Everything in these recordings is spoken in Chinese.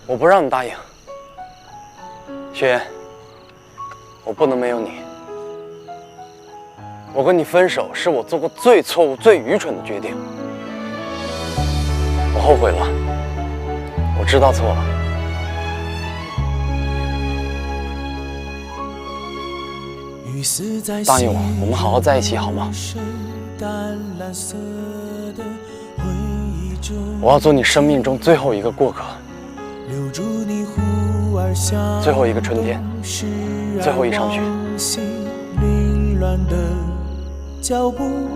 我不让你答应。雪妍，我不能没有你。我跟你分手是我做过最错误、最愚蠢的决定。我后悔了，我知道错了。答应我，我们好好在一起好吗？我要做你生命中最后一个过客，最后一个春天，最后一场雪。脚步，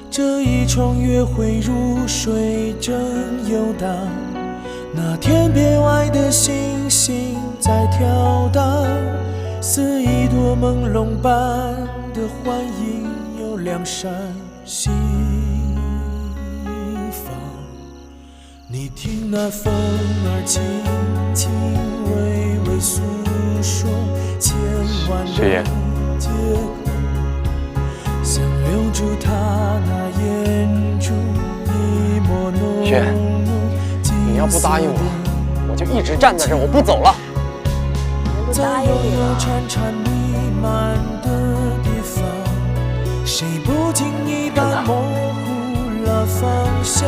这一场约会如水正游荡，那天边外的星星在跳荡，似一朵朦胧般的幻影，有两扇心房。你听那风儿轻轻微微诉说千万的借口，想留住他那眼中一抹浓浓。雪，你要不答应我，我就一直站在这儿，我不走了。不答应你了。潺潺弥漫的地方，谁不经意般模糊了方向？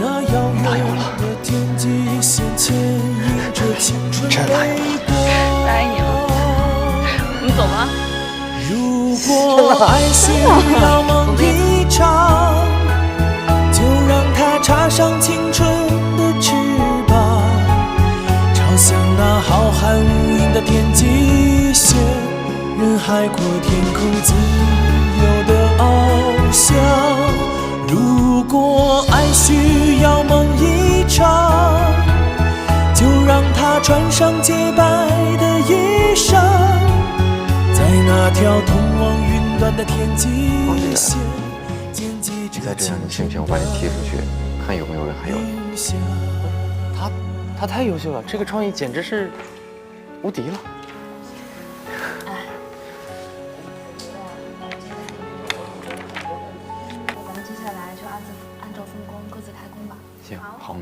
那遥远的天际线牵引着青春泪光。答应你了，我们走吧。如果爱需要梦一场，就让它插上青春的翅膀，朝向那浩瀚无垠的天际线，任海阔天空自由的翱翔。如果爱需要梦一场，就让它穿上洁白的衣裳，在那条通往云端的天际线，你再这样，你信不信我把你踢出去，看有没有人还有你？他太优秀了，这个创意简直是无敌了。咱们接下来就按照分工各自开工吧。行，好，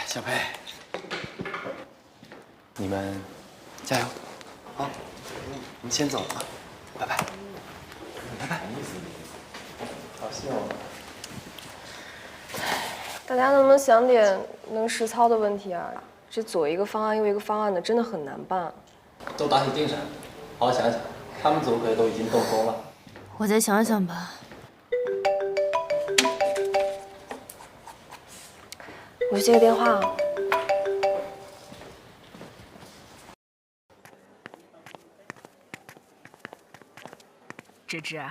小佩，你们加油啊！我们先走了啊，拜拜，拜拜。好笑啊！大家能不能想点能实操的问题啊？这左一个方案右一个方案的，真的很难办。都打起精神，好好想想，他们组可都已经动工了。我再想想吧。我去接个电话啊。芝芝，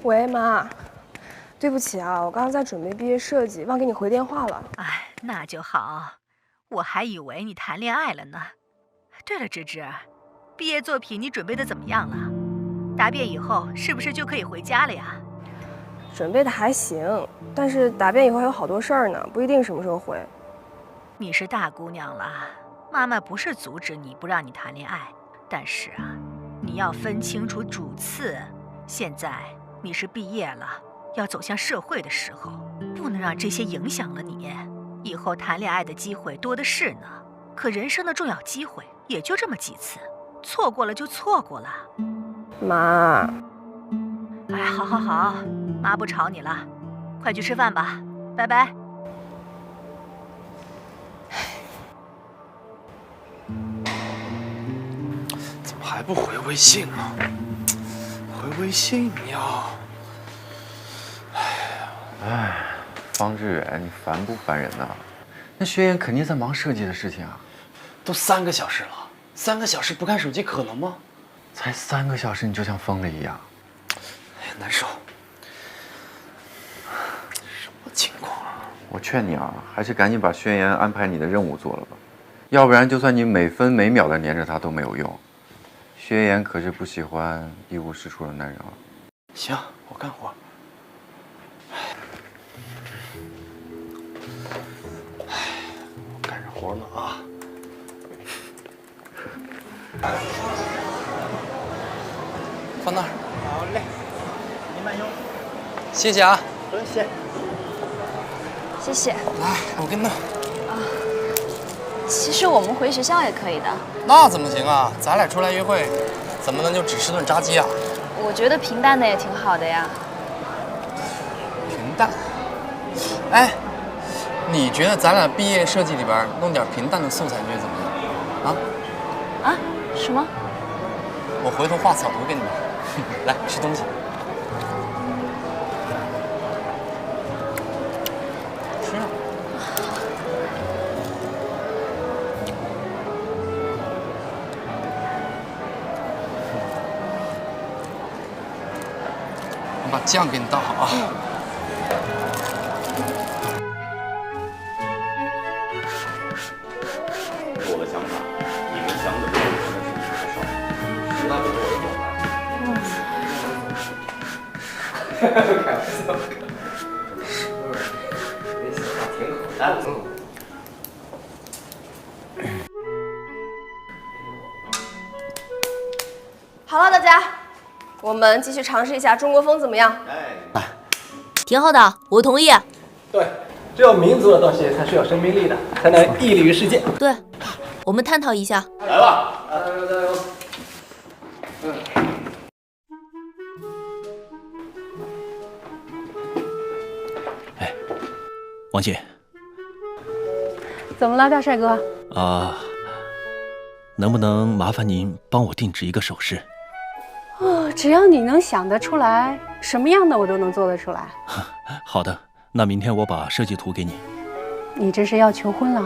喂，妈，对不起啊，我刚刚在准备毕业设计，忘给你回电话了。哎，那就好，我还以为你谈恋爱了呢。对了，芝芝，毕业作品你准备的怎么样了？答辩以后是不是就可以回家了呀？准备的还行，但是答辩以后还有好多事儿呢，不一定什么时候回。你是大姑娘了，妈妈不是阻止你不让你谈恋爱，但是啊，你要分清楚主次。现在你是毕业了，要走向社会的时候，不能让这些影响了你。以后谈恋爱的机会多的是呢，可人生的重要机会也就这么几次，错过了就错过了。妈，哎，好好好，妈不吵你了，快去吃饭吧，拜拜。怎么还不回微信啊？回微信呀！哎，方志远，你烦不烦人呐？那学员肯定在忙设计的事情啊。都3个小时了，3个小时不看手机可能吗？才3个小时你就像疯了一样。哎呀，难受。什么情况啊？我劝你啊，还是赶紧把宣言安排你的任务做了吧，要不然就算你每分每秒的黏着他都没有用。薛言可是不喜欢一无是处的男人啊。行，我干活。我干着活呢啊。放那儿。好嘞，你谢谢啊。谢谢。来，我跟你弄。其实我们回学校也可以的。那怎么行啊？咱俩出来约会，怎么能就只吃顿炸鸡啊？我觉得平淡的也挺好的呀。平淡。哎，你觉得咱俩毕业设计里边弄点平淡的素材，你觉得怎么样？啊？什么？我回头画草图给你们。来，吃东西。吃啊。我把酱给你倒好啊。我的想法，你们想的都可能是太少，实在不是我的开玩笑，是不是？这想法挺好的。好了，大家，我们继续尝试一下中国风怎么样？挺好的，我同意。对，只有民族的东西才是有生命力的，才能屹立于世界。对，我们探讨一下。来吧，王姐，怎么了，大帅哥？能不能麻烦您帮我定制一个首饰？哦，只要你能想得出来，什么样的我都能做得出来。好的，那明天我把设计图给你。你这是要求婚了？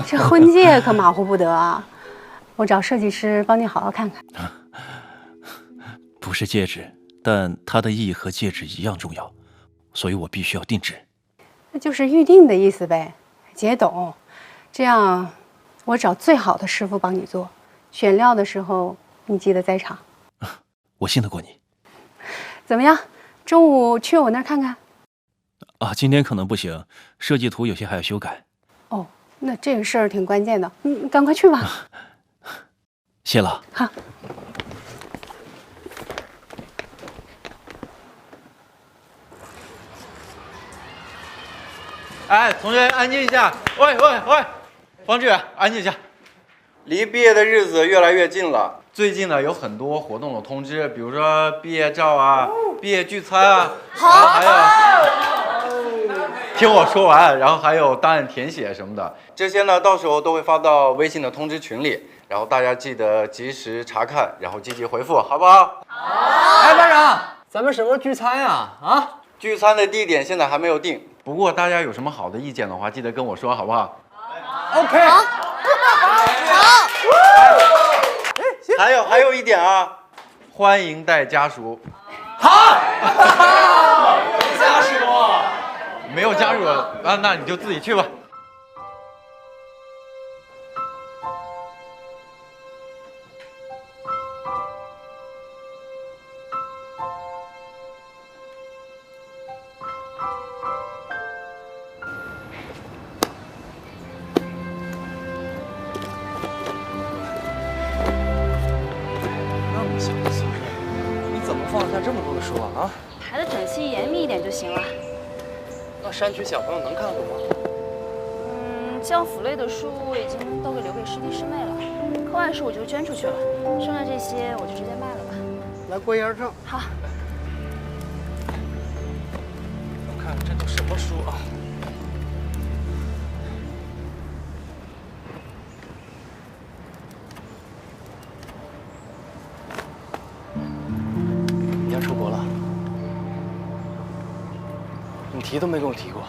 这婚戒可马虎不得啊！我找设计师帮你好好看看。不是戒指，但它的意义和戒指一样重要，所以我必须要定制。那就是预定的意思呗，姐懂。这样，我找最好的师傅帮你做，选料的时候你记得在场。我信得过你。怎么样？中午去我那儿看看？今天可能不行，设计图有些还要修改。哦，那这个事儿挺关键的，赶快去吧。谢了。好。哎，同学，安静一下！喂，方志，安静一下。离毕业的日子越来越近了，最近呢有很多活动的通知，比如说毕业照啊、毕业聚餐啊，还有，听我说完，然后还有档案填写什么的，这些呢到时候都会发到微信的通知群里，然后大家记得及时查看，然后积极回复，好不好？好。哎，班长，咱们什么时候聚餐呀？聚餐的地点现在还没有定，不过大家有什么好的意见的话，记得跟我说，好不好 ？OK。好。还有一点啊，欢迎带家属。好。家属没有家属啊，那你就自己去吧。放下这么多的书啊！排的整齐严密一点就行了。那山区小朋友能看懂吗？教辅类的书我已经都给留给师弟师妹了，课外书我就捐出去了，剩下这些我就直接卖了吧。来过一下账。好。我看这都什么书啊？你要出国了？你提都没跟我提过。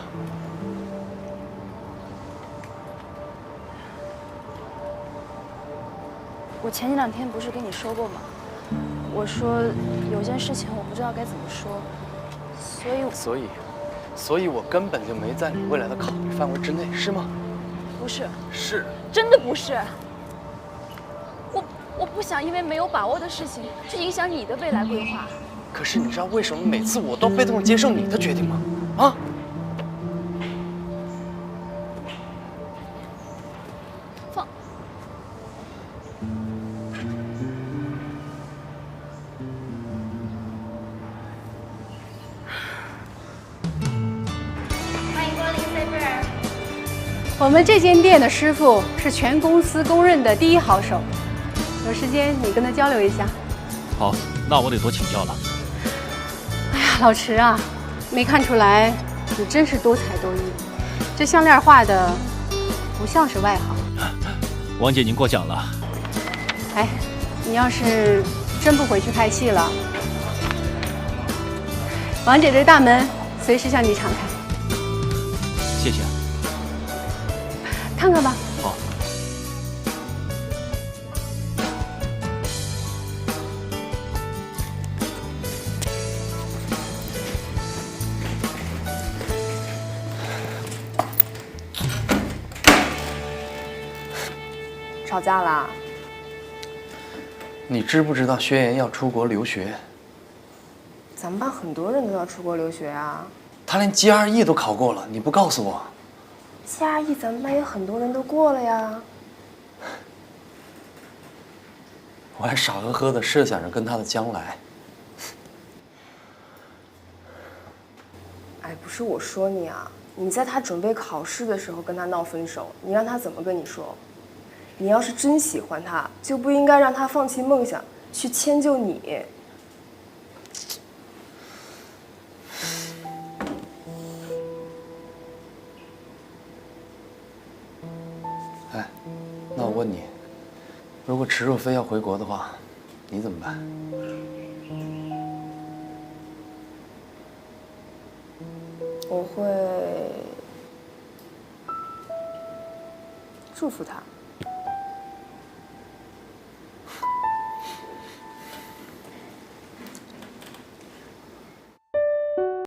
我前2天不是跟你说过吗？我说有件事情我不知道该怎么说，所以我根本就没在你未来的考虑范围之内，是吗？不是。是。真的不是。我不想因为没有把握的事情去影响你的未来规划。可是你知道为什么每次我都被动地接受你的决定吗？啊？我们这间店的师傅是全公司公认的第一好手，有时间你跟他交流一下。好，那我得多请教了。哎呀，老池啊，没看出来你真是多才多艺，这项链画的不像是外行。王姐，您过奖了。哎，你要是真不回去拍戏了，王姐这大门随时向你敞开。谢谢。看看吧。好。吵架啦？你知不知道薛岩要出国留学？咱们班很多人都要出国留学啊。他连 GRE 都考过了，你不告诉我？GRE 咱们班有很多人都过了呀。我还傻呵呵的设想着跟他的将来。哎，不是我说你啊，你在他准备考试的时候跟他闹分手，你让他怎么跟你说？你要是真喜欢他，就不应该让他放弃梦想，去迁就你。哎，那我问你，如果池若飞要回国的话，你怎么办？我会祝福他。